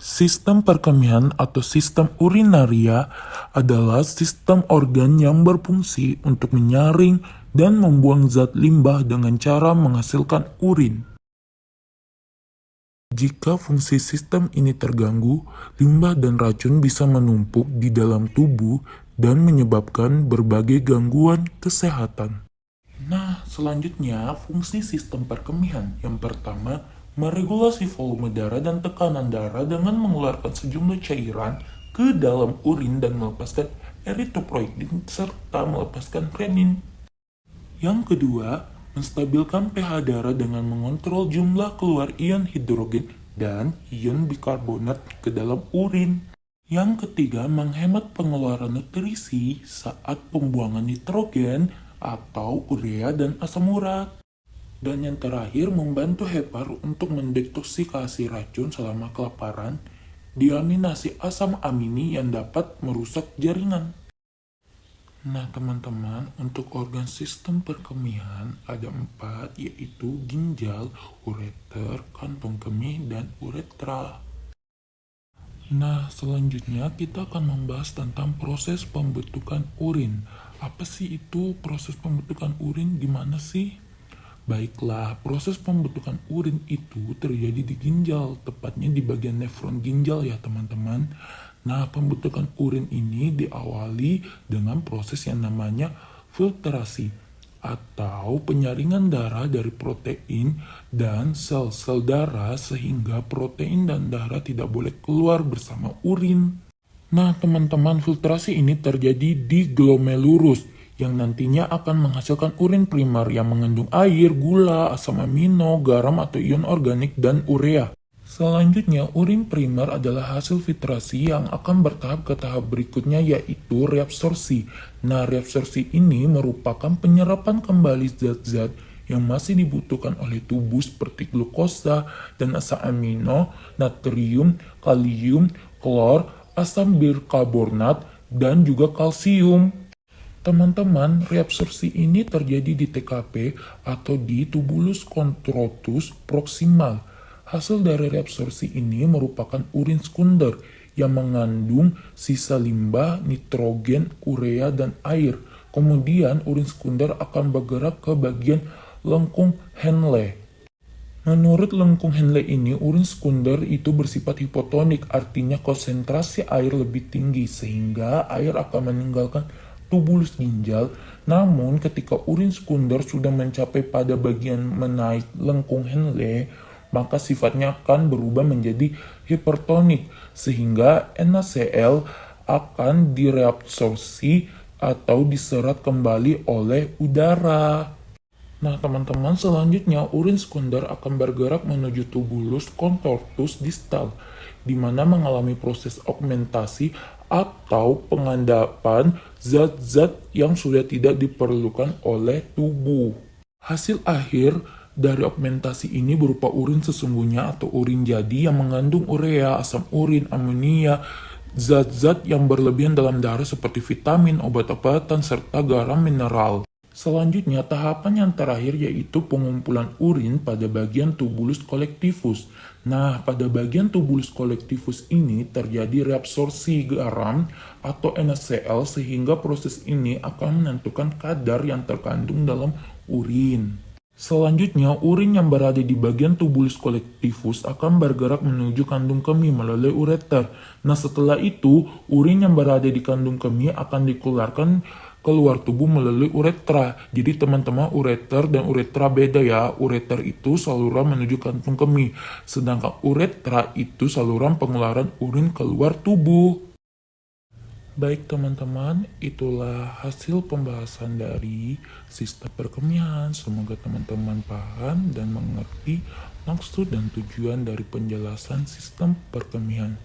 Sistem perkemihan atau sistem urinaria adalah sistem organ yang berfungsi untuk menyaring dan membuang zat limbah dengan cara menghasilkan urin. Jika fungsi sistem ini terganggu, limbah dan racun bisa menumpuk di dalam tubuh dan menyebabkan berbagai gangguan kesehatan. Nah, selanjutnya fungsi sistem perkemihan. Yang pertama, meregulasi volume darah dan tekanan darah dengan mengeluarkan sejumlah cairan ke dalam urin dan melepaskan eritropoietin serta melepaskan renin. Yang kedua, menstabilkan pH darah dengan mengontrol jumlah keluar ion hidrogen dan ion bikarbonat ke dalam urin. Yang ketiga, menghemat pengeluaran nutrisi saat pembuangan nitrogen atau urea dan asam urat. Dan yang terakhir, membantu hepar untuk mendetoksikasi racun selama kelaparan, diaminasi asam amini yang dapat merusak jaringan. Nah teman-teman, untuk organ sistem perkemihan ada 4, yaitu ginjal, ureter, kantong kemih, dan uretra. Nah selanjutnya kita akan membahas tentang proses pembentukan urin. Apa sih itu proses pembentukan urin? Gimana sih? Baiklah, proses pembentukan urin itu terjadi di ginjal, tepatnya di bagian nefron ginjal ya teman-teman. Nah, pembentukan urin ini diawali dengan proses yang namanya filtrasi atau penyaringan darah dari protein dan sel-sel darah sehingga protein dan darah tidak boleh keluar bersama urin. Nah, teman-teman, filtrasi ini terjadi di glomerulus yang nantinya akan menghasilkan urin primer yang mengandung air, gula, asam amino, garam atau ion organik, dan urea. Selanjutnya, urin primer adalah hasil filtrasi yang akan bertahap ke tahap berikutnya yaitu reabsorpsi. Nah, reabsorpsi ini merupakan penyerapan kembali zat-zat yang masih dibutuhkan oleh tubuh seperti glukosa dan asam amino, natrium, kalium, klor, asam bikarbonat, dan juga kalsium. Teman-teman, reabsorpsi ini terjadi di TKP atau di tubulus convolutus proximal. Hasil dari reabsorpsi ini merupakan urin sekunder yang mengandung sisa limbah, nitrogen, urea, dan air. Kemudian urin sekunder akan bergerak ke bagian lengkung Henle. Menurut lengkung Henle ini, urin sekunder itu bersifat hipotonik, artinya konsentrasi air lebih tinggi sehingga air akan meninggalkan tubulus ginjal. Namun ketika urin sekunder sudah mencapai pada bagian menaik lengkung Henle, maka sifatnya akan berubah menjadi hipertonik sehingga NaCl akan direabsorpsi atau diserap kembali oleh udara. Nah teman-teman, selanjutnya urin sekunder akan bergerak menuju tubulus convolutus distal, di mana mengalami proses augmentasi atau pengendapan zat-zat yang sudah tidak diperlukan oleh tubuh. Hasil akhir dari augmentasi ini berupa urin sesungguhnya atau urin jadi yang mengandung urea, asam urin, amonia, zat-zat yang berlebihan dalam darah seperti vitamin, obat-obatan, serta garam mineral. Selanjutnya, tahapan yang terakhir yaitu pengumpulan urin pada bagian tubulus collectivus. Nah, pada bagian tubulus collectivus ini terjadi reabsorpsi garam atau NaCl sehingga proses ini akan menentukan kadar yang terkandung dalam urin. Selanjutnya, urin yang berada di bagian tubulus collectivus akan bergerak menuju kandung kemih melalui ureter. Nah, setelah itu, urin yang berada di kandung kemih akan dikeluarkan keluar tubuh melalui uretra. Jadi teman-teman, ureter dan uretra beda ya. Ureter itu saluran menuju kantung kemih, sedangkan uretra itu saluran pengeluaran urin keluar tubuh. Baik teman-teman, itulah hasil pembahasan dari sistem perkemihan. Semoga teman-teman paham dan mengerti maksud dan tujuan dari penjelasan sistem perkemihan.